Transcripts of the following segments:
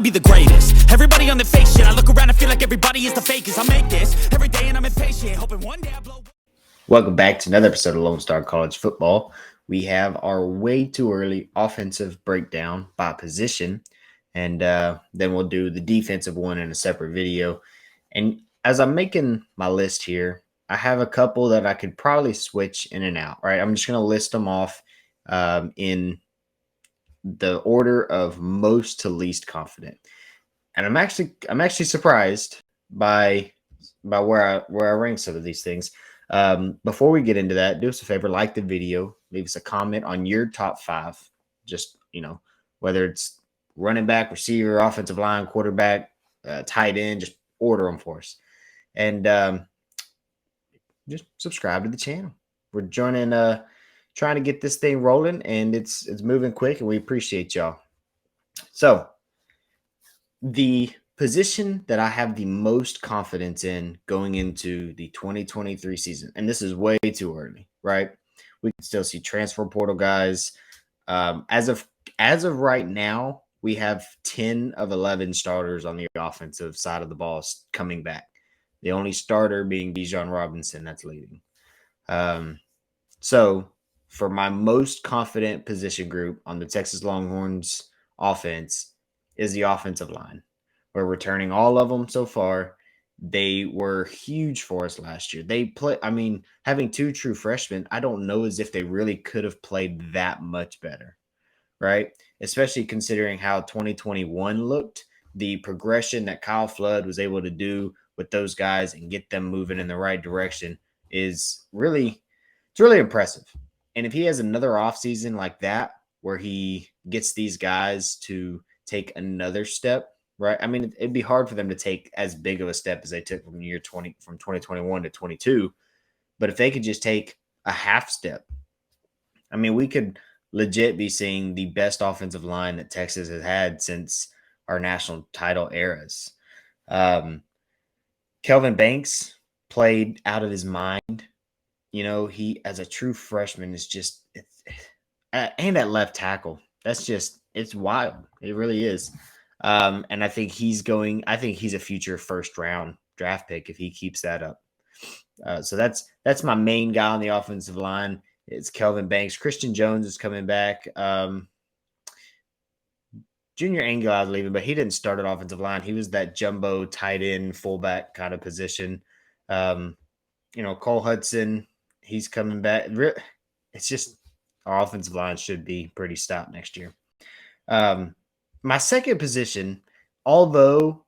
be the greatest. Everybody on the fake shit. I look around and feel like everybody is the fakest. I make this every day and I'm impatient, hoping one day I blow. Welcome back to another episode of Lone Star College Football. We have our way too early offensive breakdown by position, and then we'll do the defensive one in a separate video. And as I'm making my list here, I have a couple that I could probably switch in and out, right? I'm just going to list them off in the order of most to least confident. And I'm actually surprised by where I rank some of these things. Before we get into that, do us a favor, like the video, leave us a comment on your top 5. Just, whether it's running back, receiver, offensive line, quarterback, tight end, just order them for us. And just subscribe to the channel. We're trying to get this thing rolling, and it's moving quick, and we appreciate y'all. So the position that I have the most confidence in going into the 2023 season, and this is way too early, right? We can still see transfer portal guys. As of right now, we have 10 of 11 starters on the offensive side of the ball coming back. The only starter being Bijan Robinson that's leaving. So for my most confident position group on the Texas Longhorns offense is the offensive line. We're returning all of them so far. They were huge for us last year. Having 2 true freshmen, I don't know as if they really could have played that much better, right? Especially considering how 2021 looked, the progression that Kyle Flood was able to do with those guys and get them moving in the right direction is really impressive. And if he has another offseason like that, where he gets these guys to take another step, right? I mean, it'd be hard for them to take as big of a step as they took from 2021 to 22. But if they could just take a half step, I mean, we could legit be seeing the best offensive line that Texas has had since our national title eras. Kelvin Banks played out of his mind. He, as a true freshman, is just and at left tackle. It's wild. It really is. And I think he's a future first round draft pick if he keeps that up. So that's my main guy on the offensive line. It's Kelvin Banks. Christian Jones is coming back. Junior Angular is leaving, but he didn't start at offensive line. He was that jumbo tight end fullback kind of position. Cole Hudson, he's coming back. It's just our offensive line should be pretty stout next year. My second position, although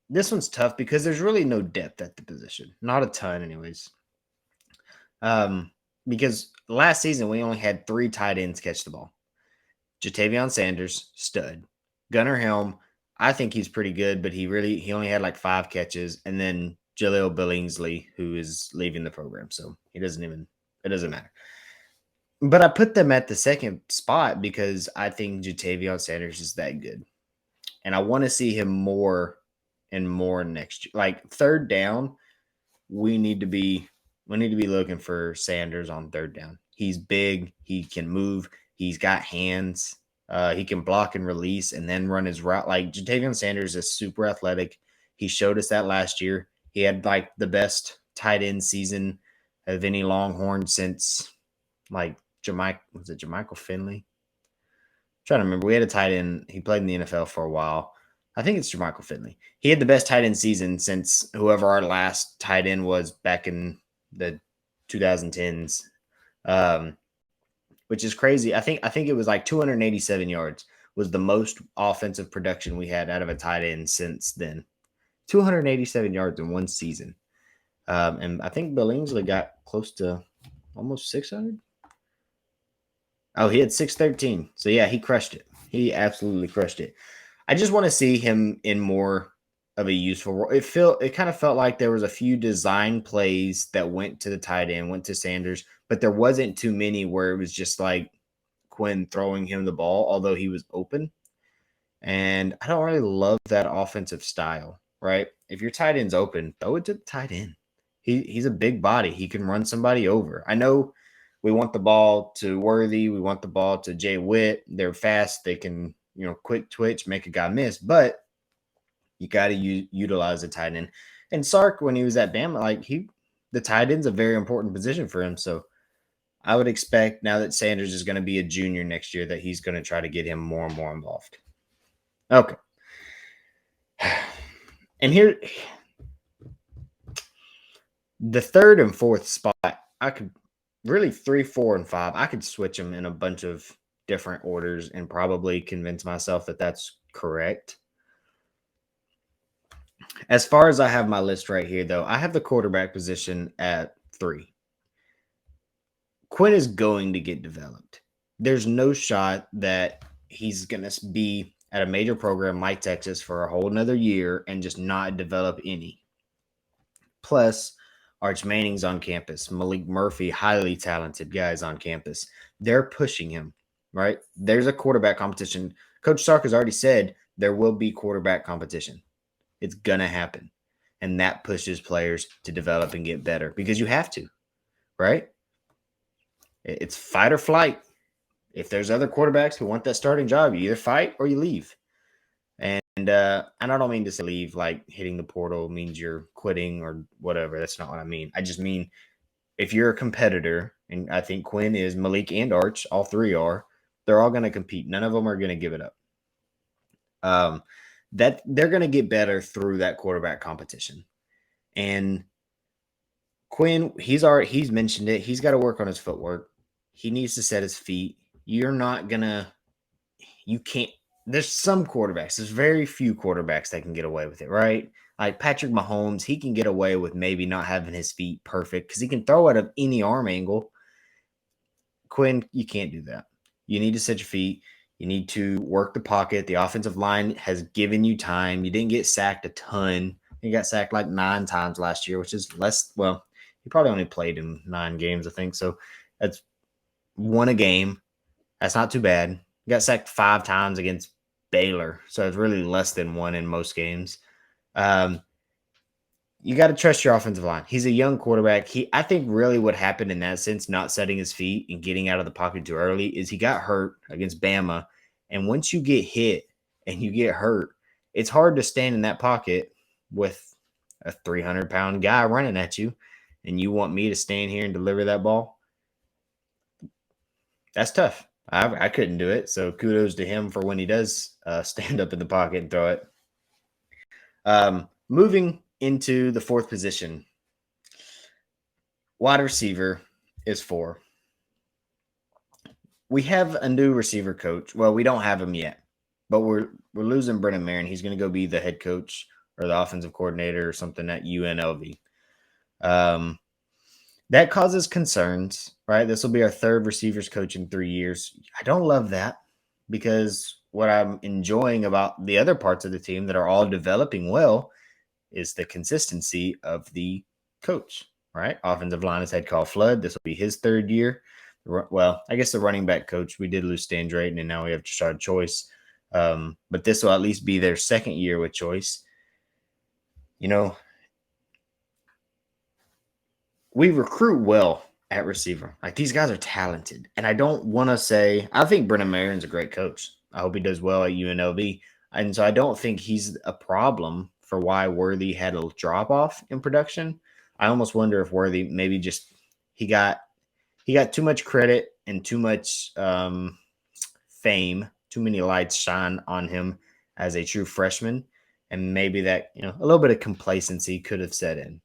this one's tough because there's really no depth at the position. Not a ton anyways. Because last season we only had 3 tight ends catch the ball. Jatavion Sanders, stud. Gunnar Helm, I think he's pretty good, but he only had like 5 catches. And then Jaleel Billingsley, who is leaving the program. So it doesn't matter. But I put them at the second spot because I think Jatavion Sanders is that good. And I want to see him more and more next year. Like third down, we need to be looking for Sanders on third down. He's big. He can move. He's got hands. He can block and release and then run his route. Like Jatavion Sanders is super athletic. He showed us that last year. He had like the best tight end season of any Longhorn since like Jermichael Finley? I'm trying to remember. We had a tight end. He played in the NFL for a while. I think it's Jermichael Finley. He had the best tight end season since whoever our last tight end was back in the 2010s, which is crazy. I think it was like 287 yards was the most offensive production we had out of a tight end since then. 287 yards in one season. And I think Billingsley got close to almost 600. Oh, he had 613. So, yeah, he crushed it. He absolutely crushed it. I just want to see him in more of a useful role. It kind of felt like there was a few design plays that went to the tight end, went to Sanders, but there wasn't too many where it was just like Quinn throwing him the ball, although he was open. And I don't really love that offensive style, right? If your tight end's open, throw it to the tight end. He's a big body. He can run somebody over. I know we want the ball to Worthy. We want the ball to Jay Witt. They're fast. They can quick twitch, make a guy miss, but you got to utilize the tight end. And Sark, when he was at Bama, the tight end's a very important position for him. So I would expect now that Sanders is going to be a junior next year that he's going to try to get him more and more involved. Okay. And here, the third and fourth spot, I could really 3, 4, and 5. I could switch them in a bunch of different orders and probably convince myself that that's correct. As far as I have my list right here, though, I have the quarterback position at 3. Quinn is going to get developed. There's no shot that he's going to be at a major program like Texas for a whole nother year and just not develop any. Plus, Arch Manning's on campus. Malik Murphy, highly talented guys on campus. They're pushing him, right? There's a quarterback competition. Coach Sark has already said there will be quarterback competition. It's going to happen. And that pushes players to develop and get better because you have to, right? It's fight or flight. If there's other quarterbacks who want that starting job, you either fight or you leave. And I don't mean to say leave like hitting the portal means you're quitting or whatever. That's not what I mean. I just mean if you're a competitor, and I think Quinn is, Malik and Arch, all three are, they're all going to compete. None of them are going to give it up. That they're going to get better through that quarterback competition. And Quinn, he's mentioned it. He's got to work on his footwork. He needs to set his feet. You can't. There's some quarterbacks. There's very few quarterbacks that can get away with it, right? Like Patrick Mahomes, he can get away with maybe not having his feet perfect because he can throw out of any arm angle. Quinn, you can't do that. You need to set your feet. You need to work the pocket. The offensive line has given you time. You didn't get sacked a ton. You got sacked like 9 times last year, which is less. Well, he probably only played in 9 games, I think. So that's 1 a game. That's not too bad. You got sacked 5 times against Baylor. So it's really less than 1 in most games. You got to trust your offensive line. He's a young quarterback. I think really what happened in that sense, not setting his feet and getting out of the pocket too early, is he got hurt against Bama. And once you get hit and you get hurt, it's hard to stand in that pocket with a 300-pound guy running at you. And you want me to stand here and deliver that ball? That's tough. I couldn't do it. So kudos to him for when he does stand up in the pocket and throw it. Moving into the 4th position, wide receiver is 4. We have a new receiver coach. Well, we don't have him yet, but we're losing Brennan Marin. He's going to go be the head coach or the offensive coordinator or something at UNLV. That causes concerns, right? This will be our 3rd receivers coach in 3 years. I don't love that because what I'm enjoying about the other parts of the team that are all developing well is the consistency of the coach, right? Offensive line is head Kyle Flood. This will be his 3rd year. Well, I guess the running back coach, we did lose Stan Drayton, and now we have Rashard Choice. But this will at least be their 2nd year with Choice. We recruit well at receiver. Like, these guys are talented. And I don't want to say, I think Brennan Marin's a great coach. I hope he does well at UNLV. And so I don't think he's a problem for why Worthy had a drop off in production. I almost wonder if Worthy maybe just he got too much credit and too much fame, too many lights shine on him as a true freshman, and maybe that a little bit of complacency could have set in.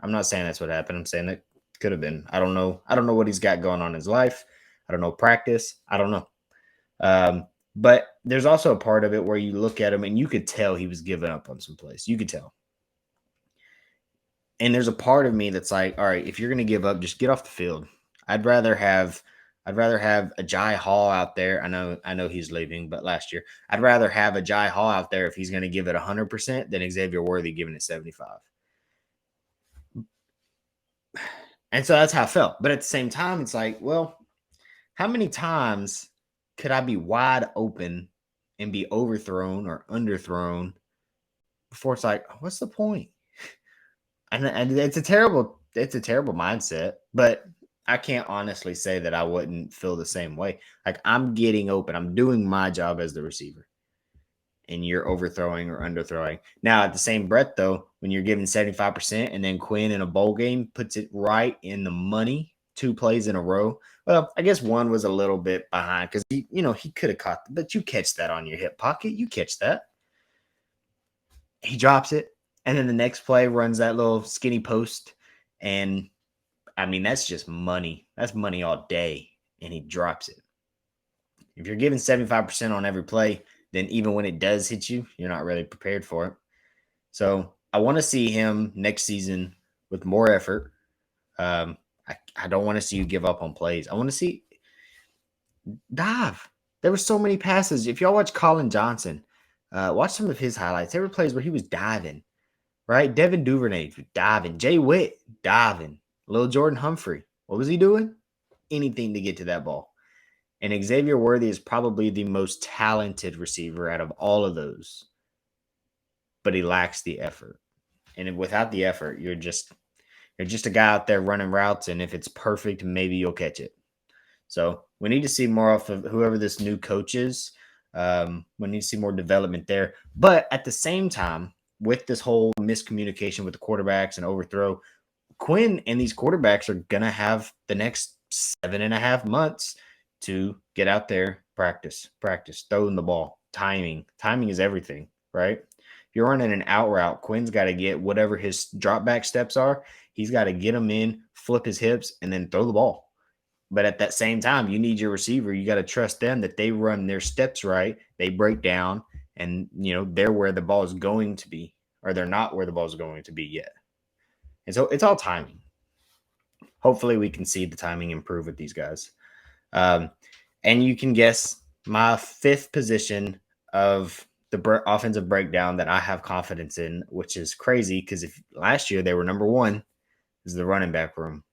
I'm not saying that's what happened. I'm saying it could have been. I don't know. I don't know what he's got going on in his life. I don't know practice. I don't know. But there's also a part of it where you look at him and you could tell he was giving up on some plays. You could tell. And there's a part of me that's like, all right, if you're going to give up, just get off the field. I'd rather have Ajay Hall out there. I know he's leaving, but last year, I'd rather have Ajay Hall out there if he's going to give it 100% than Xavier Worthy giving it 75. And so that's how I felt. But at the same time, it's like, well, how many times could I be wide open and be overthrown or underthrown before it's like, what's the point? And it's a terrible mindset. But I can't honestly say that I wouldn't feel the same way. Like I'm getting open. I'm doing my job as the receiver. And you're overthrowing or underthrowing. Now, at the same breath, though, when you're giving 75% and then Quinn in a bowl game puts it right in the money, 2 plays in a row. Well, I guess one was a little bit behind because he could have caught, but you catch that on your hip pocket. You catch that. He drops it. And then the next play runs that little skinny post. And I mean, that's just money. That's money all day. And he drops it. If you're giving 75% on every play, then even when it does hit you, you're not really prepared for it. So I want to see him next season with more effort. I don't want to see you give up on plays. I want to see dive. There were so many passes. If y'all watch Colin Johnson, watch some of his highlights. There were plays where he was diving, right? Devin Duvernay was diving. Jay Witt diving. Little Jordan Humphrey. What was he doing? Anything to get to that ball. And Xavier Worthy is probably the most talented receiver out of all of those, but he lacks the effort. And without the effort, you're just a guy out there running routes, and if it's perfect, maybe you'll catch it. So we need to see more off of whoever this new coach is. We need to see more development there. But at the same time, with this whole miscommunication with the quarterbacks and overthrow, Quinn and these quarterbacks are going to have the next 7.5 months to get out there, practice, throwing the ball, timing. Timing is everything, right? If you're running an out route, Quinn's got to get whatever his drop back steps are. He's got to get them in, flip his hips, and then throw the ball. But at that same time, you need your receiver. You got to trust them that they run their steps right. They break down, and they're where the ball is going to be, or they're not where the ball is going to be yet. And so it's all timing. Hopefully we can see the timing improve with these guys. And you can guess my fifth position of the offensive breakdown that I have confidence in, which is crazy because if last year they were number one, is the running back room.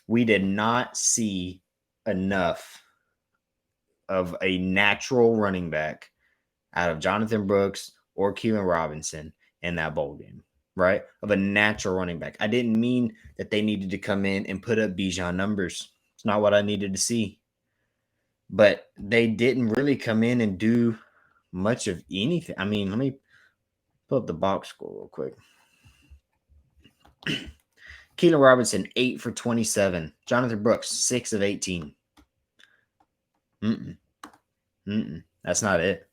We did not see enough of a natural running back out of Jonathan Brooks or Keelan Robinson in that bowl game, right? Of a natural running back. I didn't mean that they needed to come in and put up Bijan numbers. It's not what I needed to see. But they didn't really come in and do much of anything. I mean, let me pull up the box score real quick. Keelan Robinson, 8 for 27. Jonathan Brooks, 6 of 18. That's not it.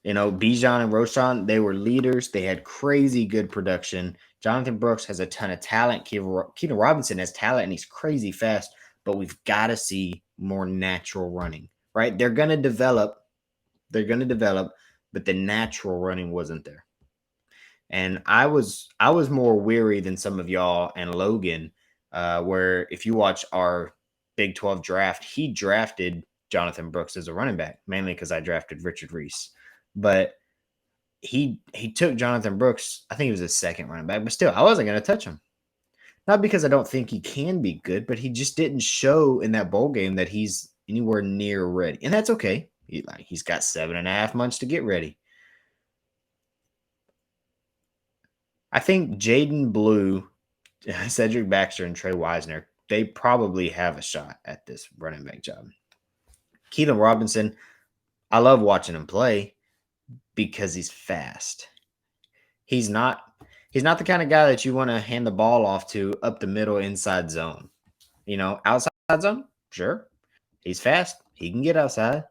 Bijan and Roshan, they were leaders. They had crazy good production. Jonathan Brooks has a ton of talent. Keelan Robinson has talent, and he's crazy fast. But we've got to see more natural running, right? They're going to develop, but the natural running wasn't there. And I was more weary than some of y'all and Logan, where if you watch our Big 12 draft, he drafted Jonathan Brooks as a running back, mainly because I drafted Richard Reese. But he took Jonathan Brooks. I think he was his second running back, but still, I wasn't going to touch him. Not because I don't think he can be good, but he just didn't show in that bowl game that he's anywhere near ready. And that's okay. He's got 7.5 months to get ready. I think Jaden Blue, Cedric Baxter, and Trey Wisner, they probably have a shot at this running back job. Keelan Robinson, I love watching him play because he's fast. He's not the kind of guy that you want to hand the ball off to up the middle inside zone. Outside zone, sure. He's fast. He can get outside.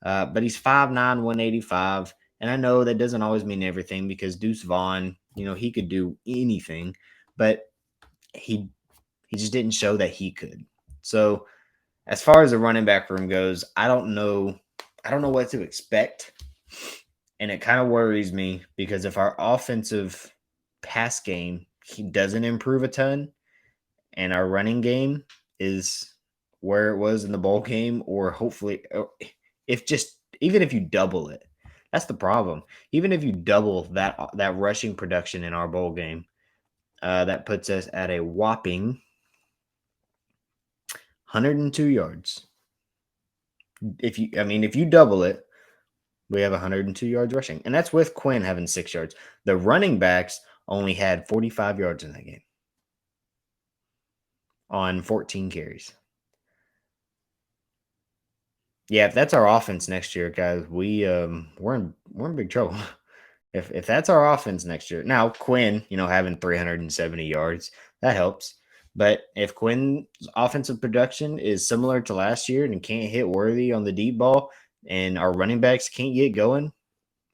But he's 5'9", 185. And I know that doesn't always mean everything because Deuce Vaughn, he could do anything. But he just didn't show that he could. So as far as the running back room goes, I don't know what to expect. And it kind of worries me because if our offensive pass game doesn't improve a ton and our running game is where it was in the bowl game, or hopefully even if you double it, that's the problem. Even if you double that rushing production in our bowl game, that puts us at a whopping 102 yards. If you double it, we have 102 yards rushing. And that's with Quinn having 6 yards. The running backs only had 45 yards in that game. on 14 carries. Yeah, if that's our offense next year, guys, we're in big trouble. If that's our offense next year. Now, Quinn, having 370 yards, that helps. But if Quinn's offensive production is similar to last year and can't hit Worthy on the deep ball and our running backs can't get going,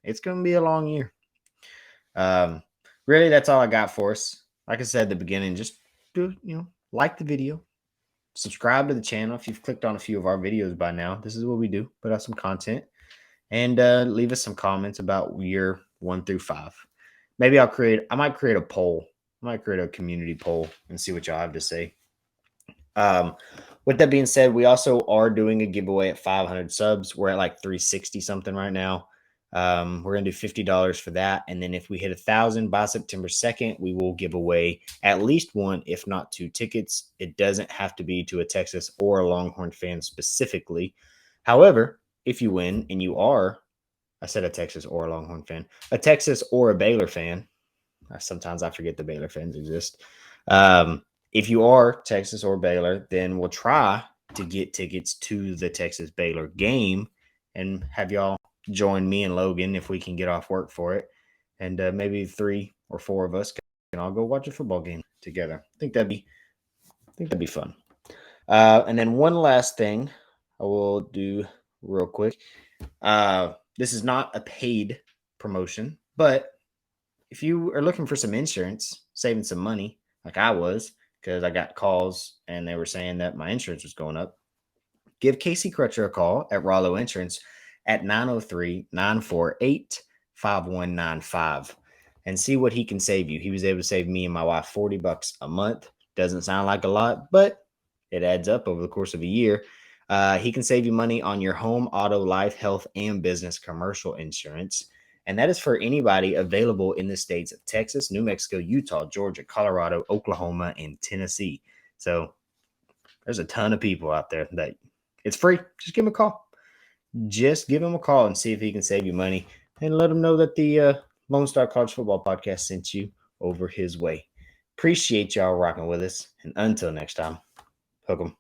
it's going to be a long year. Really, that's all I got for us. Like I said at the beginning, just do, like the video, subscribe to the channel. If you've clicked on a few of our videos by now, this is what we do. Put out some content and leave us some comments about year 1 through 5. Maybe I might create a poll. I might create a community poll and see what y'all have to say. With that being said, we also are doing a giveaway at 500 subs. We're at like 360 something right now. We're gonna do $50 for that, and then if we hit 1,000 by September 2nd, we will give away at least one, if not 2 tickets. It doesn't have to be to a Texas or a Longhorn fan specifically. However, if you win and you are, I said a Texas or a Longhorn fan, a Texas or a Baylor fan. Sometimes I forget the Baylor fans exist. If you are Texas or Baylor, then we'll try to get tickets to the Texas Baylor game and have y'all join me and Logan if we can get off work for it. And maybe 3 or 4 of us can all go watch a football game together. I think that'd be fun. And then one last thing I will do real quick. This is not a paid promotion, but if you are looking for some insurance, saving some money, like I was, because I got calls and they were saying that my insurance was going up, give Casey Crutcher a call at Rollo Insurance at 903-948-5195 and see what he can save you. He was able to save me and my wife $40 a month. Doesn't sound like a lot, but it adds up over the course of a year. He can save you money on your home, auto, life, health, and business commercial insurance. And that is for anybody available in the states of Texas, New Mexico, Utah, Georgia, Colorado, Oklahoma, and Tennessee. So there's a ton of people out there that it's free. Just give him a call. Just give him a call and see if he can save you money and let him know that the Lone Star College Football Podcast sent you over his way. Appreciate y'all rocking with us. And until next time, hook 'em.